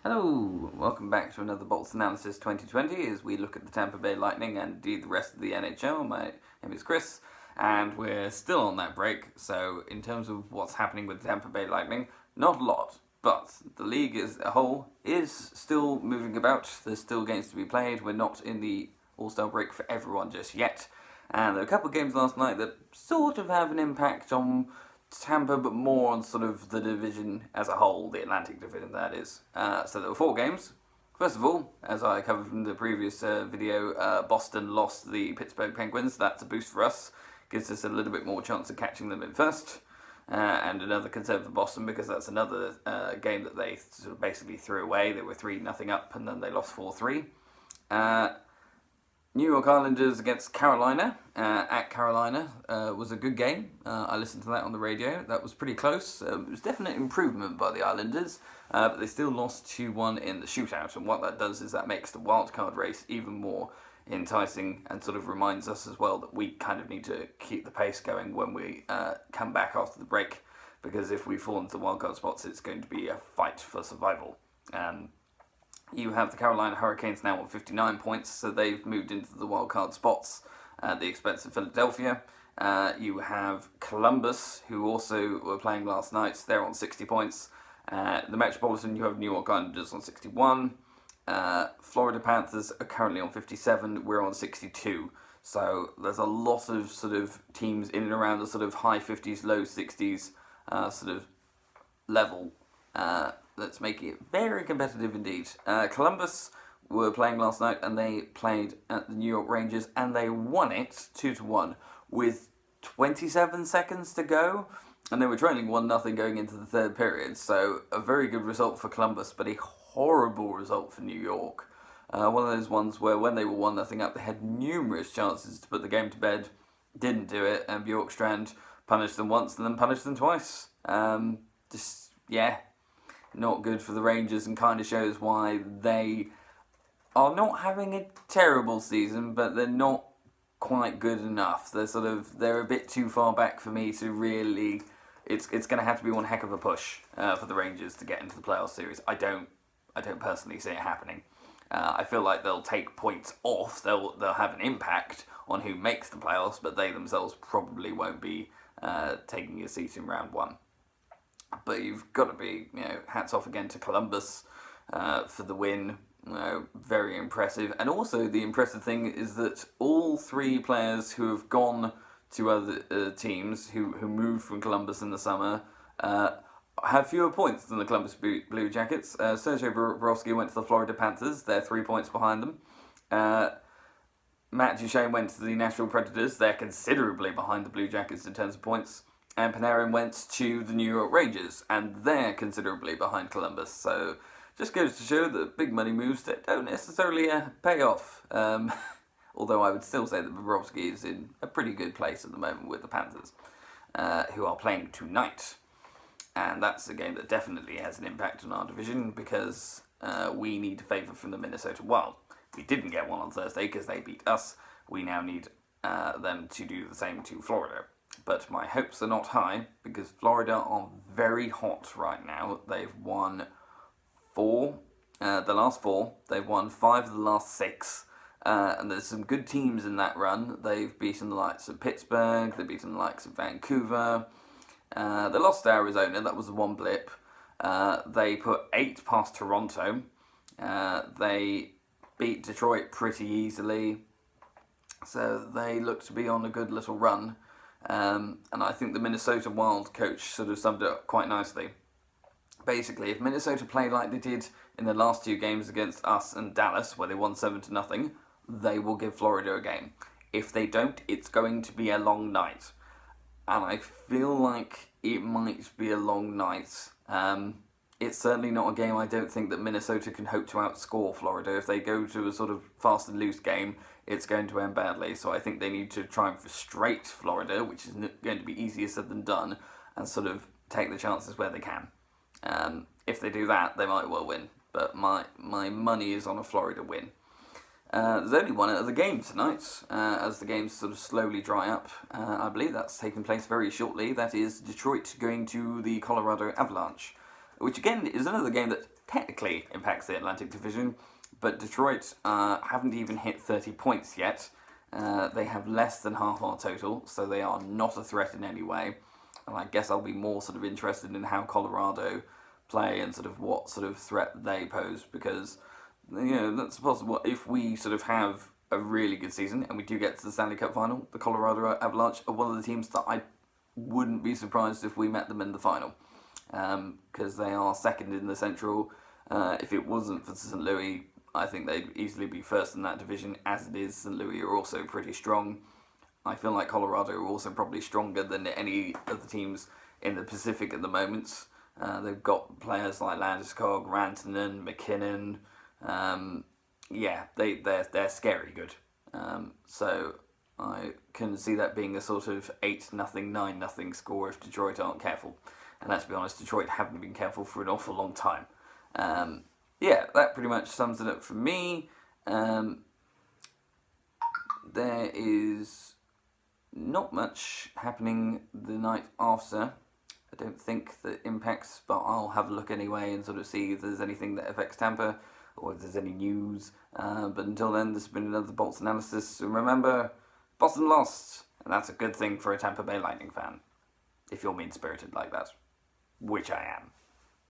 Hello, welcome back to another Bolts Analysis 2020 as we look at the Tampa Bay Lightning and indeed the rest of the NHL. My name is Chris, and we're still on that break. So, in terms of what's happening with the Tampa Bay Lightning, not a lot, but the league as a whole is still moving about. There's still games to be played. We're not in the All-Star break for everyone just yet. And there are a couple of games last night that sort of have an impact on Tampa, but more on sort of the division as a whole, the Atlantic division, that is. So there were 4 games. First of all, as I covered from the previous video, Boston lost the Pittsburgh Penguins. That's a boost for us. Gives us a little bit more chance of catching them in first. And another concern for Boston because that's another game that they sort of basically threw away. They were 3-0 up and then they lost 4-3. New York Islanders against Carolina at Carolina was a good game. I listened to that on the radio. That was pretty close. It was definite improvement by the Islanders, but they still lost 2-1 in the shootout. And what that does is that makes the wildcard race even more enticing and sort of reminds us as well that we kind of need to keep the pace going when we come back after the break, because if we fall into the wildcard spots, it's going to be a fight for survival. You have the Carolina Hurricanes now on 59 points, so they've moved into the wildcard spots at the expense of Philadelphia. You have Columbus, who also were playing last night. They're on 60 points. The Metropolitan, you have New York Islanders on 61. Florida Panthers are currently on 57. We're on 62. So there's a lot of sort of teams in and around the sort of high 50s, low 60s sort of level. That's making it very competitive indeed. Columbus were playing last night and they played at the New York Rangers and they won it 2-1 with 27 seconds to go, and they were trailing 1-0 going into the third period. So a very good result for Columbus, but a horrible result for New York. One of those ones where when they were 1-0 up, they had numerous chances to put the game to bed, didn't do it, and Bjorkstrand punished them once and then punished them twice. Not good for the Rangers, and kind of shows why they are not having a terrible season, but they're not quite good enough. They're a bit too far back for me to really. It's going to have to be one heck of a push for the Rangers to get into the playoff series. I don't personally see it happening. I feel like they'll take points off. They'll have an impact on who makes the playoffs, but they themselves probably won't be taking a seat in round 1. But you've got to be, hats off again to Columbus for the win. Very impressive. And also the impressive thing is that all 3 players who have gone to other teams, who moved from Columbus in the summer, have fewer points than the Columbus Blue Jackets. Sergei Bobrovsky went to the Florida Panthers. They're 3 points behind them. Matt Duchene went to the Nashville Predators. They're considerably behind the Blue Jackets in terms of points. And Panarin went to the New York Rangers, and they're considerably behind Columbus. So just goes to show that big money moves that don't necessarily pay off. Although I would still say that Bobrovsky is in a pretty good place at the moment with the Panthers, who are playing tonight. And that's a game that definitely has an impact on our division because we need a favour from the Minnesota Wild. We didn't get one on Thursday because they beat us. We now need them to do the same to Florida. But my hopes are not high because Florida are very hot right now. They've won 4, the last 4. They've won 5 of the last 6. And there's some good teams in that run. They've beaten the likes of Pittsburgh. They've beaten the likes of Vancouver. They lost to Arizona. That was the one blip. They put 8 past Toronto. They beat Detroit pretty easily. So they look to be on a good little run. And I think the Minnesota Wild coach sort of summed it up quite nicely. Basically, if Minnesota play like they did in the last 2 games against us and Dallas, where they won 7-0, they will give Florida a game. If they don't, it's going to be a long night. And I feel like it might be a long night. It's certainly not a game I don't think that Minnesota can hope to outscore Florida. If they go to a sort of fast and loose game, it's going to end badly. So I think they need to try and frustrate Florida, which is going to be easier said than done, and sort of take the chances where they can. If they do that, they might well win. But my money is on a Florida win. There's only one other game tonight, as the games sort of slowly dry up. I believe that's taking place very shortly. That is Detroit going to the Colorado Avalanche, which again is another game that technically impacts the Atlantic Division, but Detroit haven't even hit 30 points yet. They have less than half our total, so they are not a threat in any way. And I guess I'll be more sort of interested in how Colorado play and sort of what sort of threat they pose, because that's possible. If we sort of have a really good season and we do get to the Stanley Cup final, the Colorado Avalanche are one of the teams that I wouldn't be surprised if we met them in the final, because they are second in the Central. If it wasn't for St. Louis, I think they'd easily be first in that division. As it is, St. Louis are also pretty strong. I feel like Colorado are also probably stronger than any of the teams in the Pacific at the moment. They've got players like Landeskog, Rantanen, McKinnon. They're scary good. So I can see that being a sort of 8-0, 9-0 score if Detroit aren't careful. And let's be honest, Detroit haven't been careful for an awful long time. That pretty much sums it up for me. There is not much happening the night after. I don't think that impacts, but I'll have a look anyway and sort of see if there's anything that affects Tampa or if there's any news. But until then, this has been another Bolts analysis. And remember, Boston lost, and that's a good thing for a Tampa Bay Lightning fan, if you're mean-spirited like that, which I am.